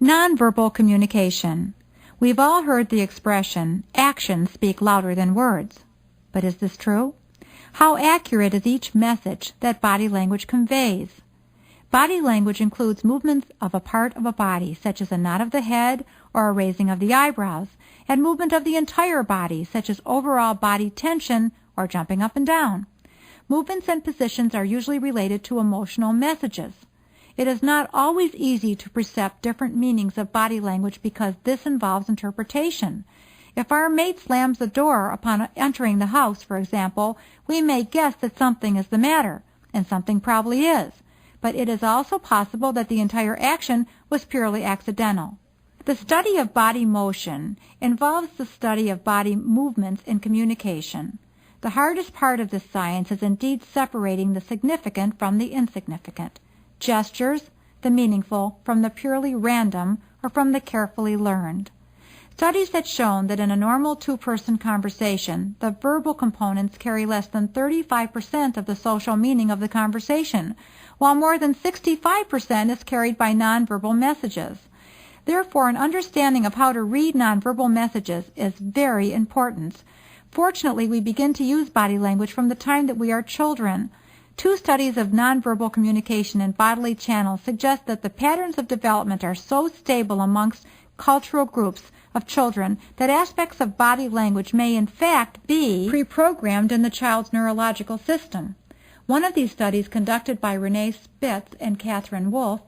Nonverbal communication. We've all heard the expression, actions speak louder than words. But is this true? How accurate is each message that body language conveys? Body language includes movements of a part of a body, such as a nod of the head or a raising of the eyebrows, and movement of the entire body, such as overall body tension or jumping up and down. Movements and positions are usually related to emotional messages. It is not always easy to perceive different meanings of body language because this involves interpretation. If our mate slams the door upon entering the house, for example, we may guess that something is the matter, and something probably is. But it is also possible that the entire action was purely accidental. The study of body motion involves the study of body movements in communication. The hardest part of this science is indeed separating the significant from the insignificant. Gestures, the meaningful, from the purely random or from the carefully learned. Studies have shown that in a normal two-person conversation, the verbal components carry less than 35% of the social meaning of the conversation, while more than 65% is carried by nonverbal messages. Therefore, an understanding of how to read nonverbal messages is very important. Fortunately, we begin to use body language from the time that we are children. Two studies of nonverbal communication in bodily channels suggest that the patterns of development are so stable amongst cultural groups of children that aspects of body language may in fact be pre-programmed in the child's neurological system. One of these studies, conducted by Renee Spitz and Catherine Wolfe,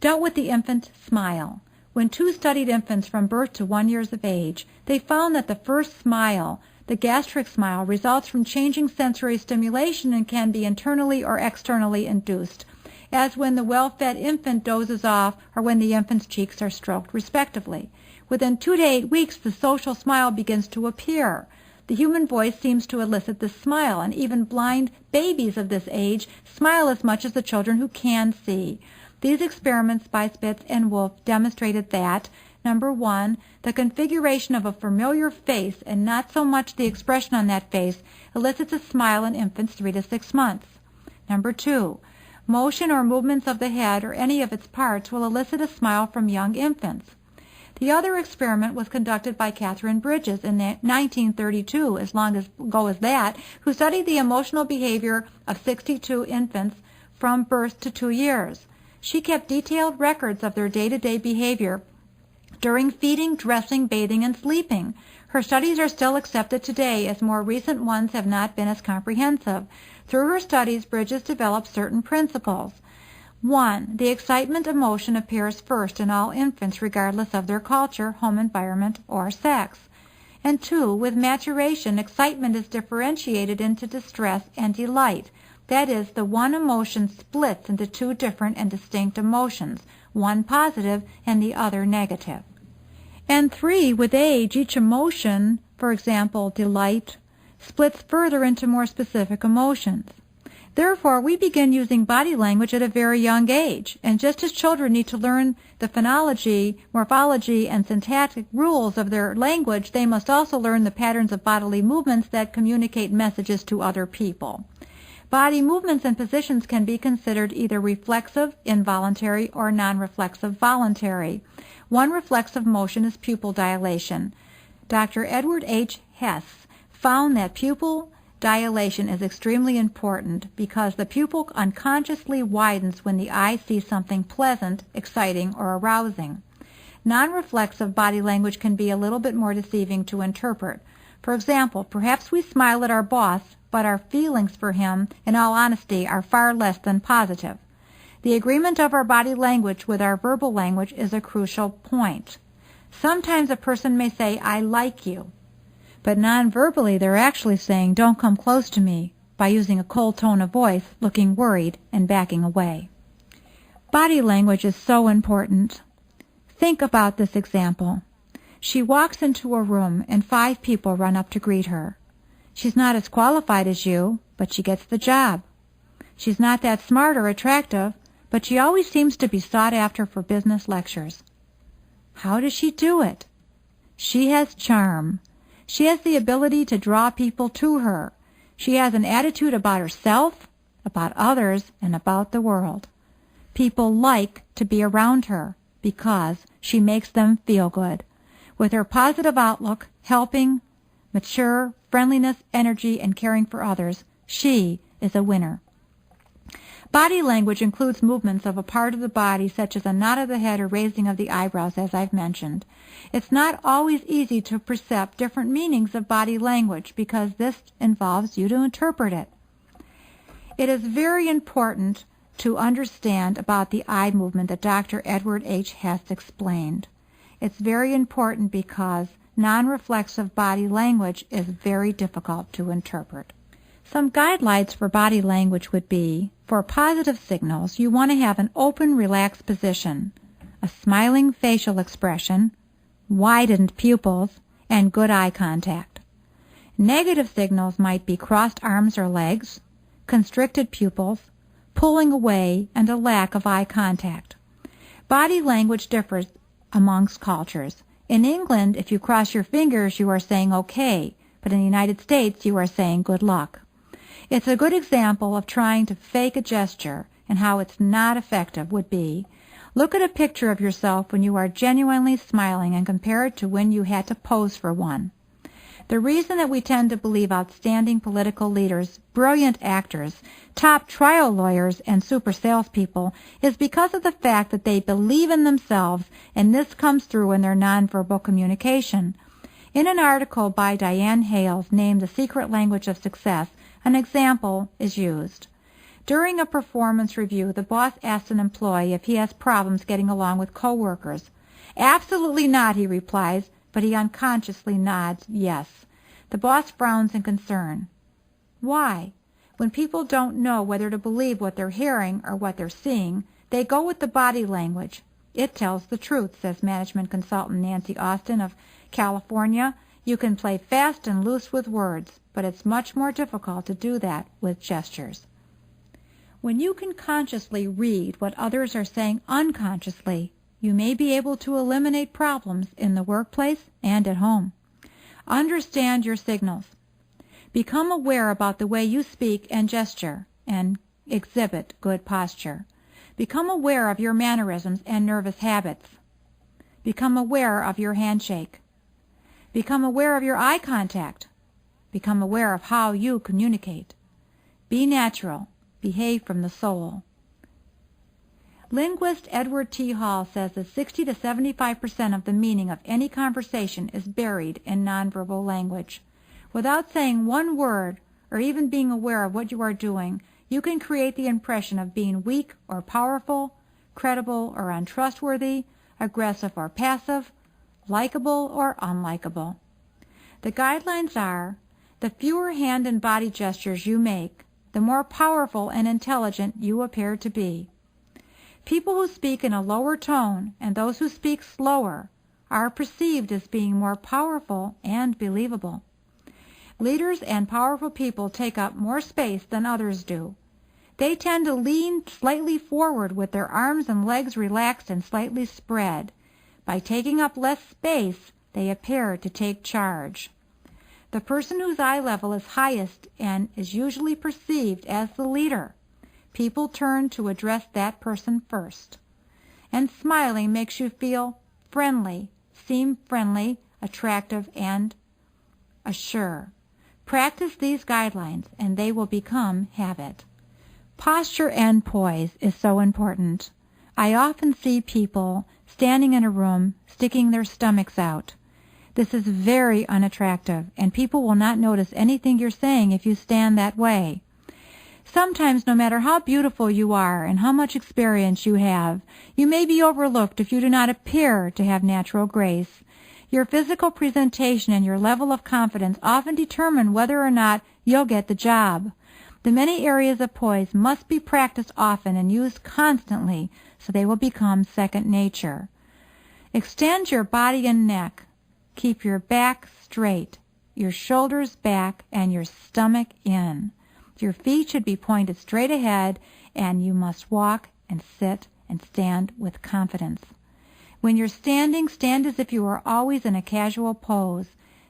dealt with the infant smile. When two studied infants from birth to 1 year of age, they found that the first smile, the gastric smile, results from changing sensory stimulation and can be internally or externally induced, as when the well-fed infant dozes off or when the infant's cheeks are stroked, respectively. Within 2 to 8 weeks, the social smile begins to appear. The human voice seems to elicit this smile, and even blind babies of this age smile as much as the children who can see. These experiments by Spitz and Wolfe demonstrated that, number one, the configuration of a familiar face and not so much the expression on that face elicits a smile in infants 3 to 6 months. Number two, motion or movements of the head or any of its parts will elicit a smile from young infants. The other experiment was conducted by Catherine Bridges in 1932, as long ago as that, who studied the emotional behavior of 62 infants from birth to 2 years. She kept detailed records of their day-to-day behavior during feeding, dressing, bathing, and sleeping. Her studies are still accepted today, as more recent ones have not been as comprehensive. Through her studies, Bridges developed certain principles. 1. The excitement emotion appears first in all infants regardless of their culture, home environment, or sex. And 2. With maturation, excitement is differentiated into distress and delight. That is, the one emotion splits into 2 different and distinct emotions, one positive and the other negative. And 3. With age, each emotion, for example, delight, splits further into more specific emotions. Therefore, we begin using body language at a very young age, and just as children need to learn the phonology, morphology, and syntactic rules of their language, they must also learn the patterns of bodily movements that communicate messages to other people. Body movements and positions can be considered either reflexive, involuntary, or non-reflexive, voluntary. One reflexive motion is pupil dilation. Dr. Edward H. Hess found that pupil dilation is extremely important because the pupil unconsciously widens when the eye sees something pleasant, exciting, or arousing. Non-reflexive body language can be a little bit more deceiving to interpret. For example, perhaps we smile at our boss, but our feelings for him, in all honesty, are far less than positive. The agreement of our body language with our verbal language is a crucial point. Sometimes a person may say, "I like you," but non-verbally they're actually saying, "Don't come close to me," by using a cold tone of voice, looking worried, and backing away. Body language is so important. Think about this example. She walks into a room and 5 people run up to greet her. She's not as qualified as you, but she gets the job. She's not that smart or attractive, but she always seems to be sought after for business lectures. How does she do it? She has charm. She has the ability to draw people to her. She has an attitude about herself, about others, and about the world. People like to be around her. because she makes them feel good. With her positive outlook, helping, mature, friendliness, energy, and caring for others, she is a winner. Body language includes movements of a part of the body such as a nod of the head or raising of the eyebrows, as I've mentioned. It's not always easy to perceive different meanings of body language because this involves you to interpret it. It is very important to understand about the eye movement that Dr. Edward H. Hess explained. It's very important because non-reflexive body language is very difficult to interpret. Some guidelines for body language would be, for positive signals, you want to have an open, relaxed position, a smiling facial expression, widened pupils, and good eye contact. Negative signals might be crossed arms or legs, constricted pupils, pulling away, and a lack of eye contact. Body language differs amongst cultures. In England, if you cross your fingers, you are saying okay, but in the United States, you are saying good luck. It's a good example of trying to fake a gesture and how it's not effective would be, look at a picture of yourself when you are genuinely smiling and compare it to when you had to pose for one. The reason that we tend to believe outstanding political leaders, brilliant actors, top trial lawyers, and super salespeople is because of the fact that they believe in themselves, and this comes through in their nonverbal communication. In an article by Diane Hales named The Secret Language of Success, an example is used. During a performance review, the boss asks an employee if he has problems getting along with coworkers. "Absolutely not," he replies, but he unconsciously nods yes. The boss frowns in concern. Why? When people don't know whether to believe what they're hearing or what they're seeing, they go with the body language. It tells the truth, says management consultant Nancy Austin of California. You can play fast and loose with words, but it's much more difficult to do that with gestures. When you can consciously read what others are saying unconsciously, you may be able to eliminate problems in the workplace and at home. Understand your signals. Become aware about the way you speak and gesture, and exhibit good posture. Become aware of your mannerisms and nervous habits. Become aware of your handshake. Become aware of your eye contact. Become aware of how you communicate. Be natural. Behave from the soul. Linguist Edward T. Hall says that 60 to 75% of the meaning of any conversation is buried in nonverbal language. Without saying one word or even being aware of what you are doing, you can create the impression of being weak or powerful, credible or untrustworthy, aggressive or passive, likable or unlikable. The guidelines are, the fewer hand and body gestures you make, the more powerful and intelligent you appear to be. People who speak in a lower tone and those who speak slower are perceived as being more powerful and believable. Leaders and powerful people take up more space than others do. They tend to lean slightly forward with their arms and legs relaxed and slightly spread. By taking up less space, they appear to take charge. The person whose eye level is highest and is usually perceived as the leader. People turn to address that person first. And smiling makes you feel friendly, seem friendly, attractive, and assure. Practice these guidelines and they will become habit. Posture and poise is so important. I often see people standing in a room, sticking their stomachs out. This is very unattractive, and people will not notice anything you're saying if you stand that way. Sometimes, no matter how beautiful you are and how much experience you have, you may be overlooked if you do not appear to have natural grace. Your physical presentation and your level of confidence often determine whether or not you'll get the job. The many areas of poise must be practiced often and used constantly so they will become second nature. Extend your body and neck. Keep your back straight, your shoulders back, and your stomach in. Your feet should be pointed straight ahead, and you must walk and sit and stand with confidence. When you're standing, stand as if you are always in a casual pose.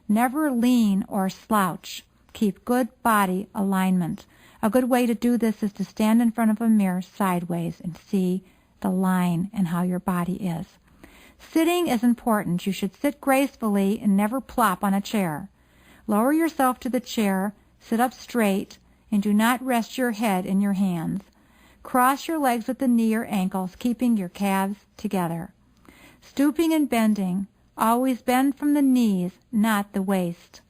Never lean or slouch. Keep good body alignment. A good way to do this is to stand in front of a mirror sideways and see the line in how your body is. Sitting is important. You should sit gracefully and never plop on a chair. Lower yourself to the chair, sit up straight, and do not rest your head in your hands. Cross your legs at the knee or ankles, keeping your calves together. Stooping and bending. Always bend from the knees, not the waist.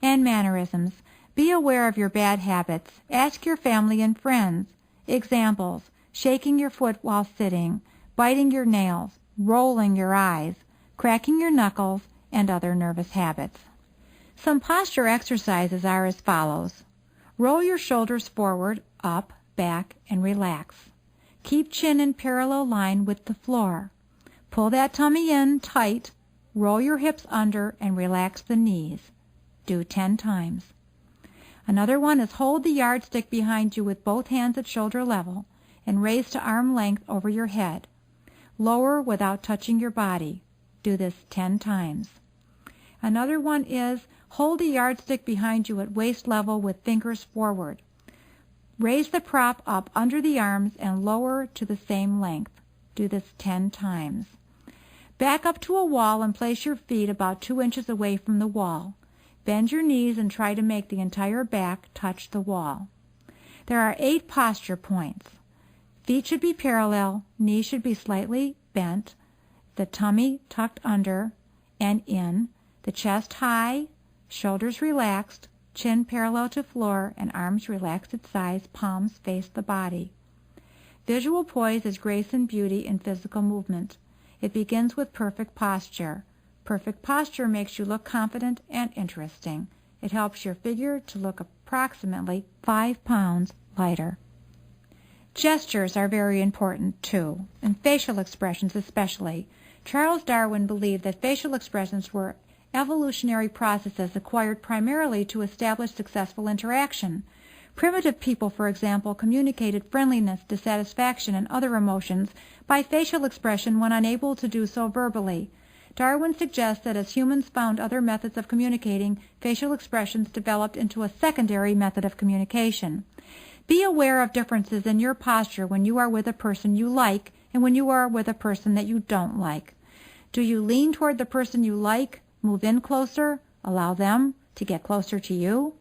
And mannerisms. Be aware of your bad habits. Ask your family and friends. Examples: shaking your foot while sitting, biting your nails, rolling your eyes, cracking your knuckles, and other nervous habits. Some posture exercises are as follows. Roll your shoulders forward, up, back, and relax. Keep chin in parallel line with the floor. Pull that tummy in tight, roll your hips under, and relax the knees. Do 10 times. Another one is hold the yardstick behind you with both hands at shoulder level and raise to arm length over your head. Lower without touching your body. Do this 10 times. Another one is hold the yardstick behind you at waist level with fingers forward. Raise the prop up under the arms and lower to the same length. Do this 10 times. Back up to a wall and place your feet about 2 inches away from the wall. Bend your knees and try to make the entire back touch the wall. There are 8 posture points. Feet should be parallel, knees should be slightly bent, the tummy tucked under and in, the chest high, shoulders relaxed, chin parallel to floor, and arms relaxed at sides, palms face the body. Visual poise is grace and beauty in physical movement. It begins with perfect posture. Perfect posture makes you look confident and interesting. It helps your figure to look approximately 5 pounds lighter. Gestures are very important too, and facial expressions especially. Charles Darwin believed that facial expressions were evolutionary processes acquired primarily to establish successful interaction. Primitive people, for example, communicated friendliness, dissatisfaction, and other emotions by facial expression when unable to do so verbally. Darwin suggests that as humans found other methods of communicating, facial expressions developed into a secondary method of communication. Be aware of differences in your posture when you are with a person you like and when you are with a person that you don't like. Do you lean toward the person you like, move in closer, allow them to get closer to you?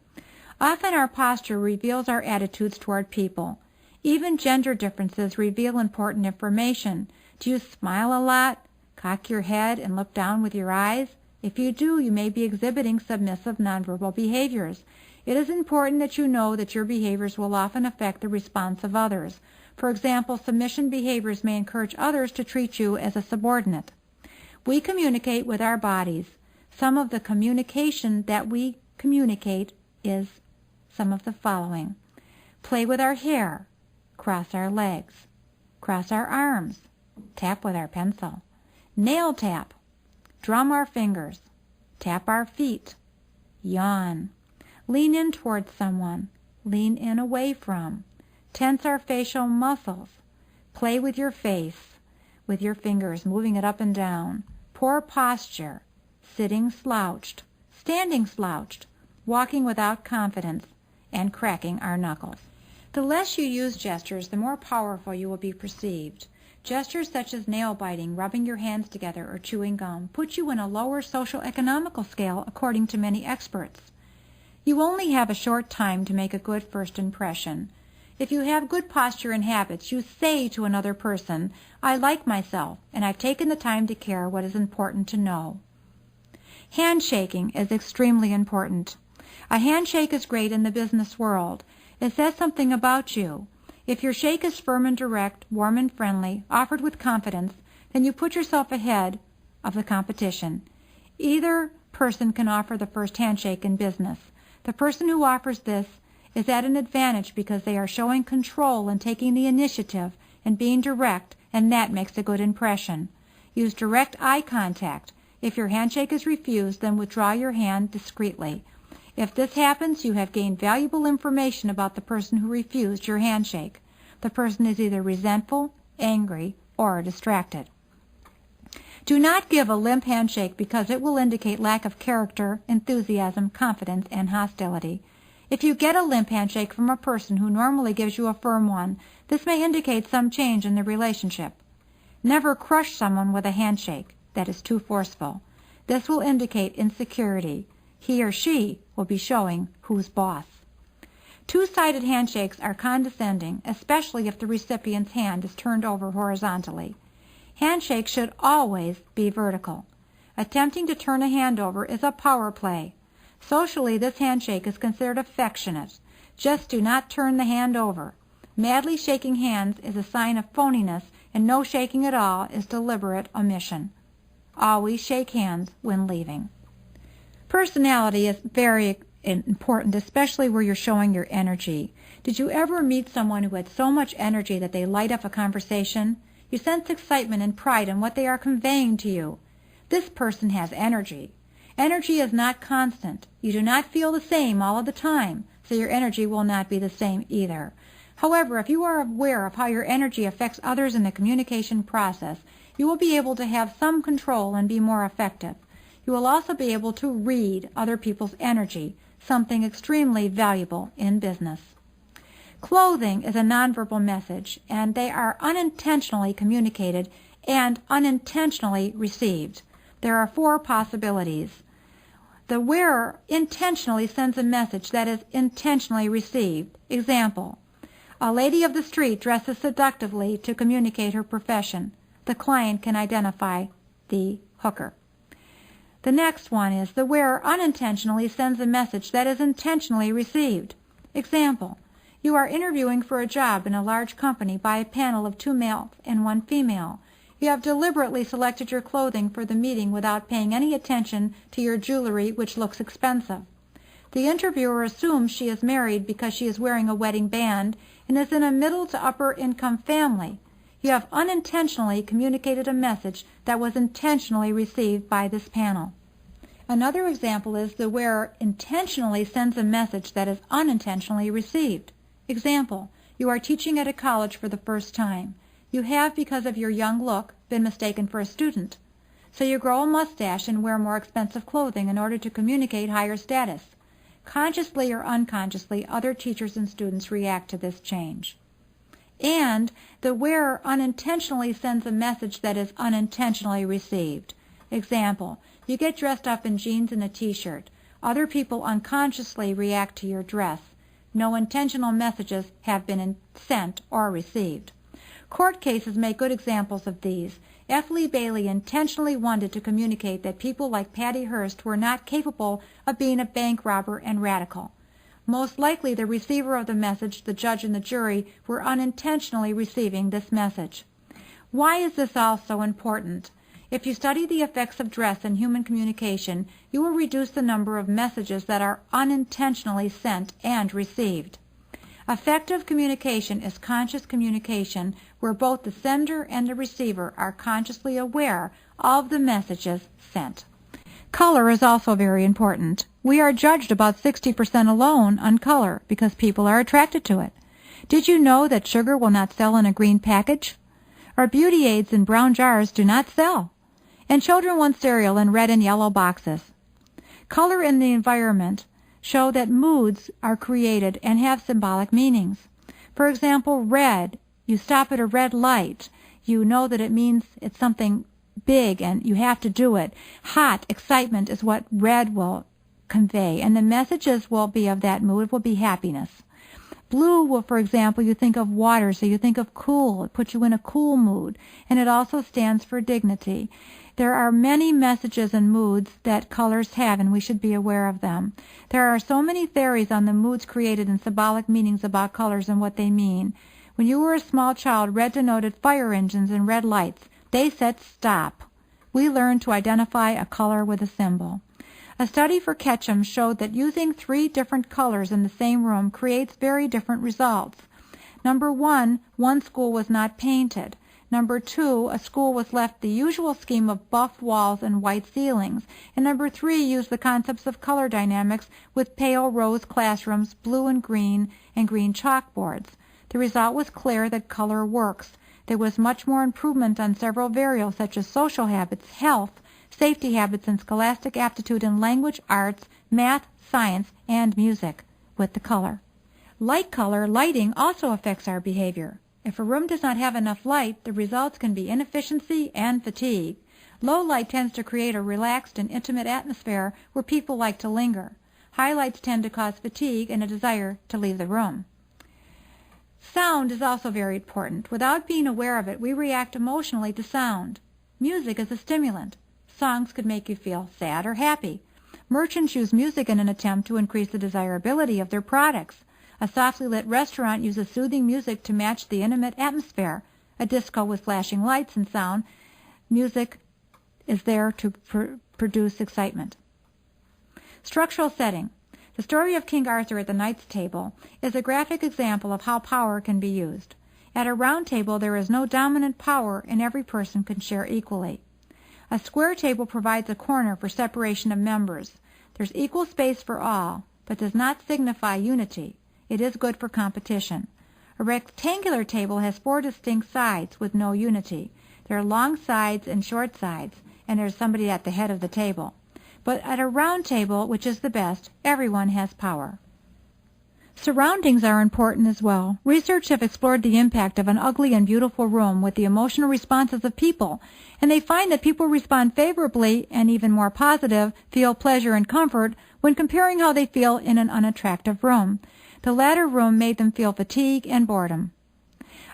Often our posture reveals our attitudes toward people. Even gender differences reveal important information. Do you smile a lot, cock your head, and look down with your eyes? If you do, you may be exhibiting submissive nonverbal behaviors. It is important that you know that your behaviors will often affect the response of others. For example, submission behaviors may encourage others to treat you as a subordinate. We communicate with our bodies. Some of the communication that we communicate is some of the following. Play with our hair, cross our legs, cross our arms, tap with our pencil, nail tap, drum our fingers, tap our feet, yawn, lean in towards someone, lean in away from, tense our facial muscles, play with your face, with your fingers, moving it up and down, poor posture, sitting slouched, standing slouched, walking without confidence, and cracking our knuckles. The less you use gestures, the more powerful you will be perceived. Gestures such as nail biting, rubbing your hands together, or chewing gum put you in a lower social economical scale according to many experts. You only have a short time to make a good first impression. If you have good posture and habits, you say to another person, "I like myself, and I've taken the time to care what is important to know." Handshaking is extremely important. A handshake is great in the business world. It says something about you. If your shake is firm and direct, warm and friendly, offered with confidence, then you put yourself ahead of the competition. Either person can offer the first handshake in business. The person who offers this is at an advantage because they are showing control and taking the initiative and being direct, and that makes a good impression. Use direct eye contact. If your handshake is refused, then withdraw your hand discreetly. If this happens, you have gained valuable information about the person who refused your handshake. The person is either resentful, angry, or distracted. Do not give a limp handshake because it will indicate lack of character, enthusiasm, confidence, and hostility. If you get a limp handshake from a person who normally gives you a firm one, this may indicate some change in the relationship. Never crush someone with a handshake that is too forceful. This will indicate insecurity. He or she will be showing who's boss. Two-sided handshakes are condescending, especially if the recipient's hand is turned over horizontally. Handshakes should always be vertical. Attempting to turn a hand over is a power play. Socially, this handshake is considered affectionate. Just do not turn the hand over. Madly shaking hands is a sign of phoniness, and no shaking at all is deliberate omission. Always shake hands when leaving. Personality is very important, especially where you're showing your energy. Did you ever meet someone who had so much energy that they light up a conversation? You sense excitement and pride in what they are conveying to you. This person has energy. Energy is not constant. You do not feel the same all of the time, so your energy will not be the same either. However, if you are aware of how your energy affects others in the communication process, you will be able to have some control and be more effective. You will also be able to read other people's energy, something extremely valuable in business. Clothing is a nonverbal message, and they are unintentionally communicated and unintentionally received. There are 4 possibilities. The wearer intentionally sends a message that is intentionally received. Example: a lady of the street dresses seductively to communicate her profession. The client can identify the hooker. The next one is the wearer unintentionally sends a message that is intentionally received. Example: you are interviewing for a job in a large company by a panel of 2 males and 1 female. You have deliberately selected your clothing for the meeting without paying any attention to your jewelry, which looks expensive. The interviewer assumes she is married because she is wearing a wedding band and is in a middle to upper income family. You have unintentionally communicated a message that was intentionally received by this panel. Another example is the wearer intentionally sends a message that is unintentionally received. Example: you are teaching at a college for the first time. You have, because of your young look, been mistaken for a student. So you grow a mustache and wear more expensive clothing in order to communicate higher status. Consciously or unconsciously, other teachers and students react to this change. And the wearer unintentionally sends a message that is unintentionally received. Example: you get dressed up in jeans and a t-shirt. Other people unconsciously react to your dress. No intentional messages have been sent or received. Court cases make good examples of these. F. Lee Bailey intentionally wanted to communicate that people like Patty Hearst were not capable of being a bank robber and radical. Most likely the receiver of the message, the judge and the jury, were unintentionally receiving this message. Why is this all so important? If you study the effects of dress in human communication, you will reduce the number of messages that are unintentionally sent and received. Effective communication is conscious communication where both the sender and the receiver are consciously aware of the messages sent. Color is also very important. We are judged about 60% alone on color because people are attracted to it. Did you know that sugar will not sell in a green package? Or beauty aids in brown jars do not sell. And children want cereal in red and yellow boxes. Color in the environment show that moods are created and have symbolic meanings. For example, red, you stop at a red light, you know that it means it's something big and you have to do it. Hot, excitement is what red will convey, and the messages will be of that mood, will be happiness. Blue will, for example, you think of water, so you think of cool. It puts you in a cool mood, and it also stands for dignity. There are many messages and moods that colors have, and we should be aware of them. There are so many theories on the moods created and symbolic meanings about colors and what they mean. When you were a small child, red denoted fire engines and red lights. They said stop. We learned to identify a color with a symbol. A study for Ketchum showed that using 3 different colors in the same room creates very different results. Number 1, one school was not painted. Number 2, a school was left the usual scheme of buff walls and white ceilings. And number 3 used the concepts of color dynamics with pale rose classrooms, blue and green chalkboards. The result was clear that color works. There was much more improvement on several variables such as social habits, health, safety habits, and scholastic aptitude in language, arts, math, science, and music with the color. Lighting also affects our behavior. If a room does not have enough light, the results can be inefficiency and fatigue. Low light tends to create a relaxed and intimate atmosphere where people like to linger. High lights tend to cause fatigue and a desire to leave the room. Sound is also very important. Without being aware of it, we react emotionally to sound. Music is a stimulant. Songs could make you feel sad or happy. Merchants use music in an attempt to increase the desirability of their products. A softly lit restaurant uses soothing music to match the intimate atmosphere. A disco with flashing lights and sound, music is there to produce excitement. Structural setting. The story of King Arthur at the Knight's Table is a graphic example of how power can be used. At a round table, there is no dominant power, and every person can share equally. A square table provides a corner for separation of members. There's equal space for all, but does not signify unity. It is good for competition. A rectangular table has 4 distinct sides with no unity. There are long sides and short sides, and there's somebody at the head of the table. But at a round table, which is the best, everyone has power. Surroundings are important as well. Research have explored the impact of an ugly and beautiful room with the emotional responses of people, and they find that people respond favorably and even more positive, feel pleasure and comfort when comparing how they feel in an unattractive room. The latter room made them feel fatigue and boredom.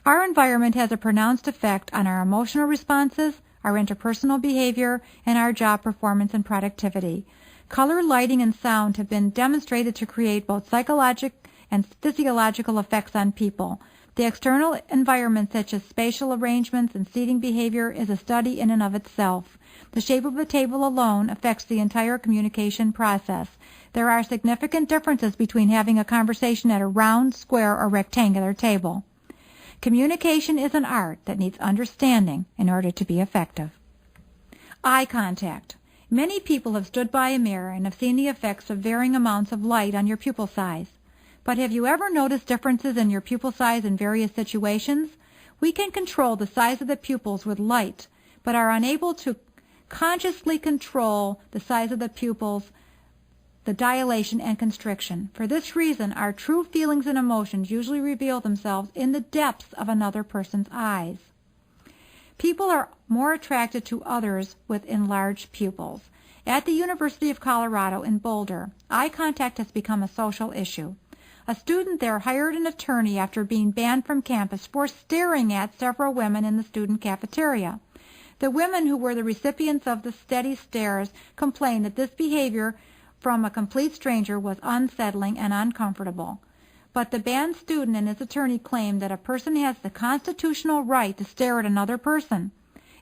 Our environment has a pronounced effect on our emotional responses, our interpersonal behavior, and our job performance and productivity. Color, lighting, and sound have been demonstrated to create both psychological and physiological effects on people. The external environment, such as spatial arrangements and seating behavior, is a study in and of itself. The shape of a table alone affects the entire communication process. There are significant differences between having a conversation at a round, square, or rectangular table. Communication is an art that needs understanding in order to be effective. Eye contact. Many people have stood by a mirror and have seen the effects of varying amounts of light on your pupil size. But have you ever noticed differences in your pupil size in various situations? We can control the size of the pupils with light, but are unable to consciously control the size of the pupils, the dilation and constriction. For this reason, our true feelings and emotions usually reveal themselves in the depths of another person's eyes. People are more attracted to others with enlarged pupils. At the University of Colorado in Boulder, eye contact has become a social issue. A student there hired an attorney after being banned from campus for staring at several women in the student cafeteria. The women who were the recipients of the steady stares complained that this behavior from a complete stranger was unsettling and uncomfortable. But the banned student and his attorney claimed that a person has the constitutional right to stare at another person.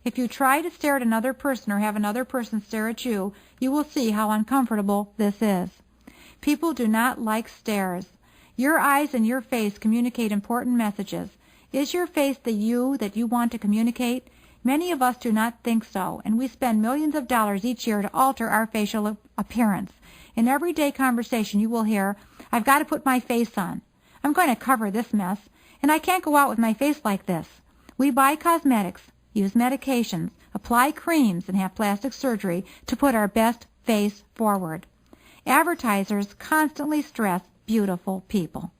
If you try to stare at another person or have another person stare at you, you will see how uncomfortable this is. People do not like stares. Your eyes and your face communicate important messages. Is your face the you that you want to communicate? Many of us do not think so, and we spend millions of dollars each year to alter our facial appearance. In everyday conversation you will hear, "I've got to put my face on. I'm going to cover this mess, and I can't go out with my face like this." We buy cosmetics, use medications, apply creams, and have plastic surgery to put our best face forward. Advertisers constantly stress beautiful people.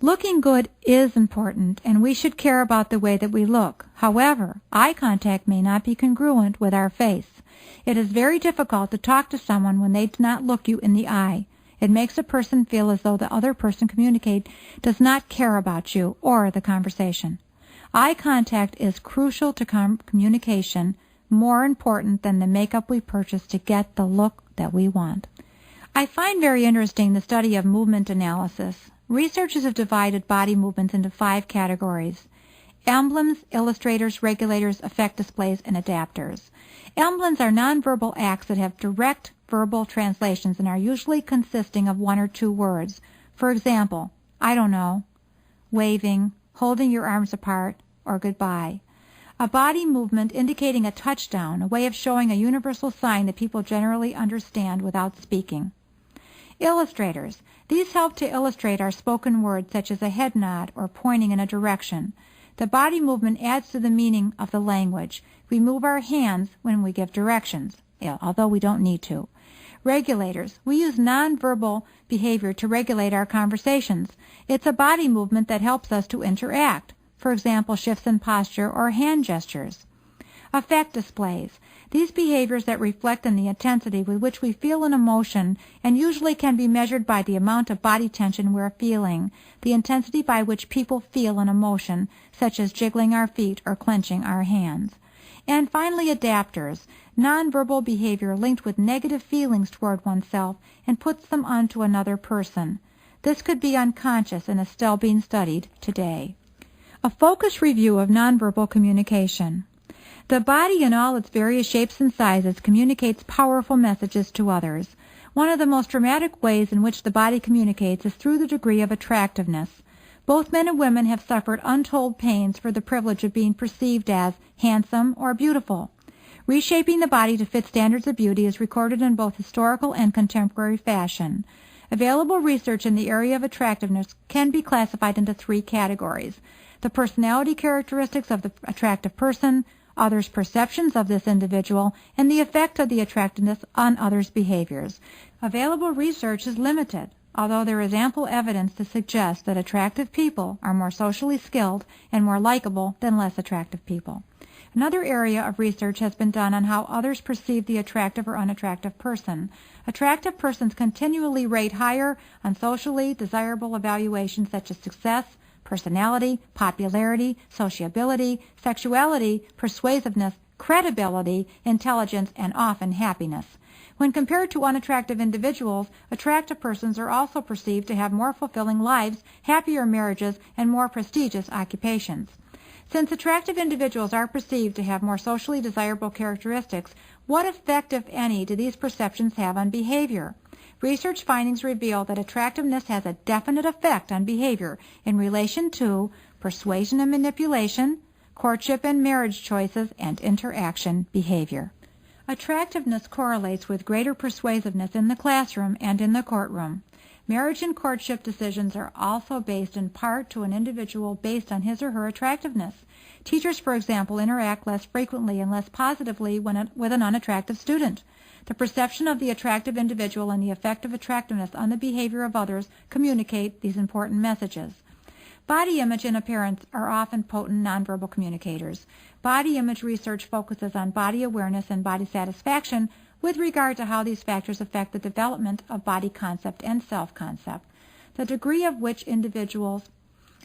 Looking good is important, and we should care about the way that we look. However, eye contact may not be congruent with our face. It is very difficult to talk to someone when they do not look you in the eye. It makes a person feel as though the other person communicating does not care about you or the conversation. Eye contact is crucial to communication, more important than the makeup we purchase to get the look that we want. I find very interesting the study of movement analysis. Researchers have divided body movements into 5 categories: emblems, illustrators, regulators, effect displays, and adapters. Emblems are nonverbal acts that have direct verbal translations and are usually consisting of 1 or 2 words. For example, I don't know, waving, holding your arms apart, or goodbye. A body movement indicating a touchdown, a way of showing a universal sign that people generally understand without speaking. Illustrators. These help to illustrate our spoken words, such as a head nod or pointing in a direction. The body movement adds to the meaning of the language. We move our hands when we give directions, although we don't need to. Regulators. We use nonverbal behavior to regulate our conversations. It's a body movement that helps us to interact. for example, shifts in posture or hand gestures. Affect displays. These behaviors that reflect on the intensity with which we feel an emotion and usually can be measured by the amount of body tension we're feeling, the intensity by which people feel an emotion, such as jiggling our feet or clenching our hands. And finally, adapters. Nonverbal behavior linked with negative feelings toward oneself and puts them onto another person. This could be unconscious and is still being studied today. A focused review of nonverbal communication. The body in all its various shapes and sizes communicates powerful messages to others. One of the most dramatic ways in which the body communicates is through the degree of attractiveness. Both men and women have suffered untold pains for the privilege of being perceived as handsome or beautiful. Reshaping the body to fit standards of beauty is recorded in both historical and contemporary fashion. Available research in the area of attractiveness can be classified into three categories: the personality characteristics of the attractive person, others' perceptions of this individual, and the effect of the attractiveness on others' behaviors. Available research is limited, although there is ample evidence to suggest that attractive people are more socially skilled and more likable than less attractive people. Another area of research has been done on how others perceive the attractive or unattractive person. Attractive persons continually rate higher on socially desirable evaluations such as success, personality, popularity, sociability, sexuality, persuasiveness, credibility, intelligence, and often happiness. When compared to unattractive individuals, attractive persons are also perceived to have more fulfilling lives, happier marriages, and more prestigious occupations. Since attractive individuals are perceived to have more socially desirable characteristics, what effect, if any, do these perceptions have on behavior? Research findings reveal that attractiveness has a definite effect on behavior in relation to persuasion and manipulation, courtship and marriage choices, and interaction behavior. Attractiveness correlates with greater persuasiveness in the classroom and in the courtroom. Marriage and courtship decisions are also based in part to an individual based on his or her attractiveness. Teachers, for example, interact less frequently and less positively with an unattractive student. The perception of the attractive individual and the effect of attractiveness on the behavior of others communicate these important messages. Body image and appearance are often potent nonverbal communicators. Body image research focuses on body awareness and body satisfaction with regard to how these factors affect the development of body concept and self-concept. The degree of which individuals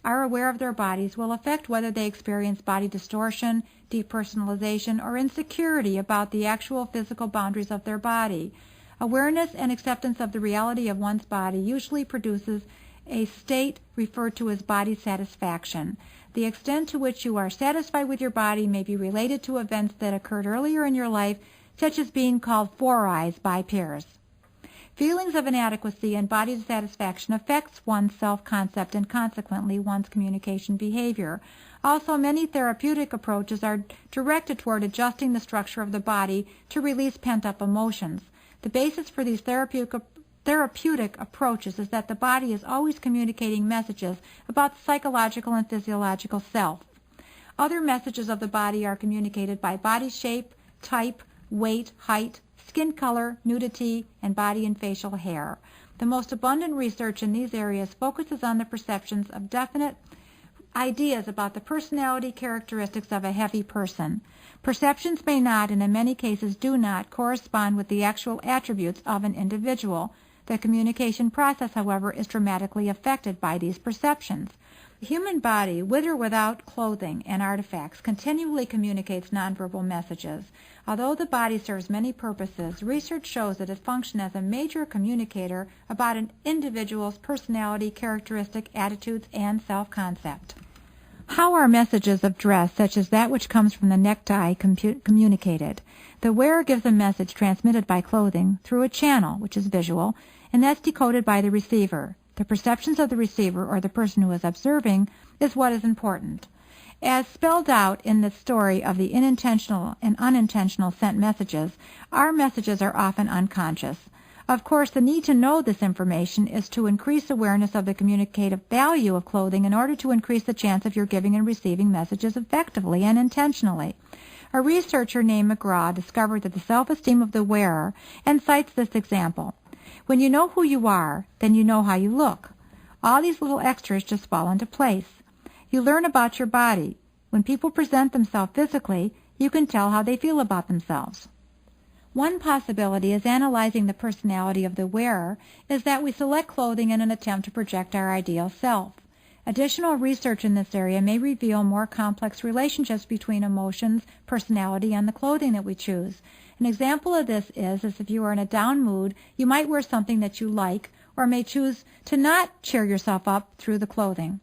are aware of their bodies will affect whether they experience body distortion, depersonalization, or insecurity about the actual physical boundaries of their body. Awareness and acceptance of the reality of one's body usually produces a state referred to as body satisfaction. The extent to which you are satisfied with your body may be related to events that occurred earlier in your life, such as being called four eyes by peers. Feelings of inadequacy and body dissatisfaction affects one's self-concept and consequently one's communication behavior. Also, many therapeutic approaches are directed toward adjusting the structure of the body to release pent-up emotions. The basis for these therapeutic approaches is that the body is always communicating messages about the psychological and physiological self. Other messages of the body are communicated by body shape, type, weight, height, skin color, nudity, and body and facial hair. The most abundant research in these areas focuses on the perceptions of definite ideas about the personality characteristics of a heavy person. Perceptions may not, and in many cases do not, correspond with the actual attributes of an individual. The communication process, however, is dramatically affected by these perceptions. The human body, with or without clothing and artifacts, continually communicates nonverbal messages. Although the body serves many purposes, research shows that it functions as a major communicator about an individual's personality, characteristic, attitudes, and self-concept. How are messages of dress, such as that which comes from the necktie, communicated? The wearer gives a message transmitted by clothing through a channel, which is visual, and that's decoded by the receiver. The perceptions of the receiver, or the person who is observing, is what is important. As spelled out in the story of the unintentional and unintentional sent messages, our messages are often unconscious. Of course, the need to know this information is to increase awareness of the communicative value of clothing in order to increase the chance of your giving and receiving messages effectively and intentionally. A researcher named McGraw discovered that the self-esteem of the wearer, and cites this example. When you know who you are, then you know how you look. All these little extras just fall into place. You learn about your body. When people present themselves physically, you can tell how they feel about themselves. One possibility is analyzing the personality of the wearer is that we select clothing in an attempt to project our ideal self. Additional research in this area may reveal more complex relationships between emotions, personality, and the clothing that we choose. An example of this is if you are in a down mood, you might wear something that you like or may choose to not cheer yourself up through the clothing.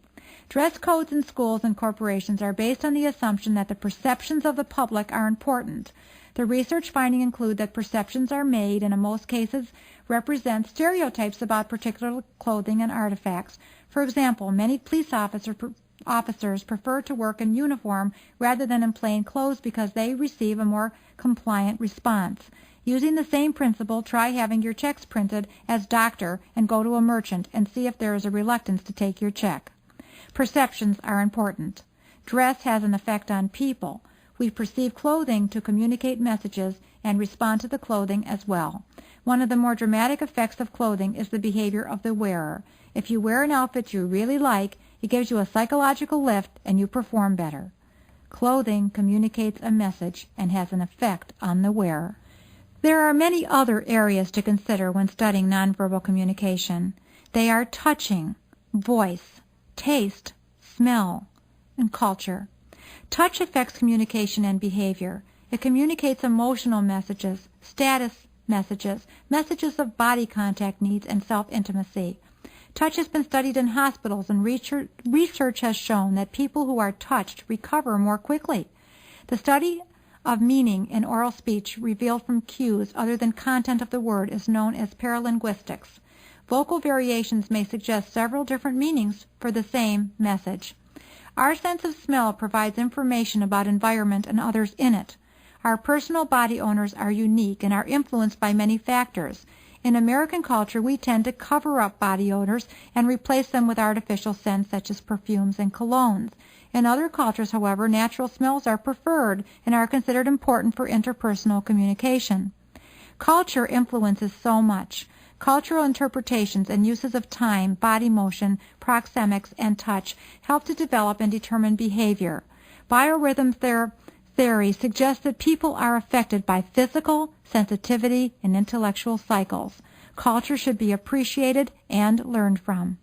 Dress codes in schools and corporations are based on the assumption that the perceptions of the public are important. The research findings include that perceptions are made and in most cases represent stereotypes about particular clothing and artifacts. For example, many police officers prefer to work in uniform rather than in plain clothes because they receive a more compliant response. Using the same principle, try having your checks printed as doctor and go to a merchant and see if there is a reluctance to take your check. Perceptions are important. Dress has an effect on people. We perceive clothing to communicate messages and respond to the clothing as well. One of the more dramatic effects of clothing is the behavior of the wearer. If you wear an outfit you really like, it gives you a psychological lift and you perform better. Clothing communicates a message and has an effect on the wearer. There are many other areas to consider when studying nonverbal communication. They are touching, voice, taste, smell, and culture. Touch affects communication and behavior. It communicates emotional messages, status messages, messages of body contact needs, and self-intimacy. Touch has been studied in hospitals, and research has shown that people who are touched recover more quickly. The study of meaning in oral speech revealed from cues other than content of the word is known as paralinguistics. Vocal variations may suggest several different meanings for the same message. Our sense of smell provides information about environment and others in it. Our personal body odors are unique and are influenced by many factors. In American culture, we tend to cover up body odors and replace them with artificial scents such as perfumes and colognes. In other cultures, however, natural smells are preferred and are considered important for interpersonal communication. Culture influences so much. Cultural interpretations and uses of time, body motion, proxemics, and touch help to develop and determine behavior. Biorhythm theory suggests that people are affected by physical, sensitivity, and intellectual cycles. Culture should be appreciated and learned from.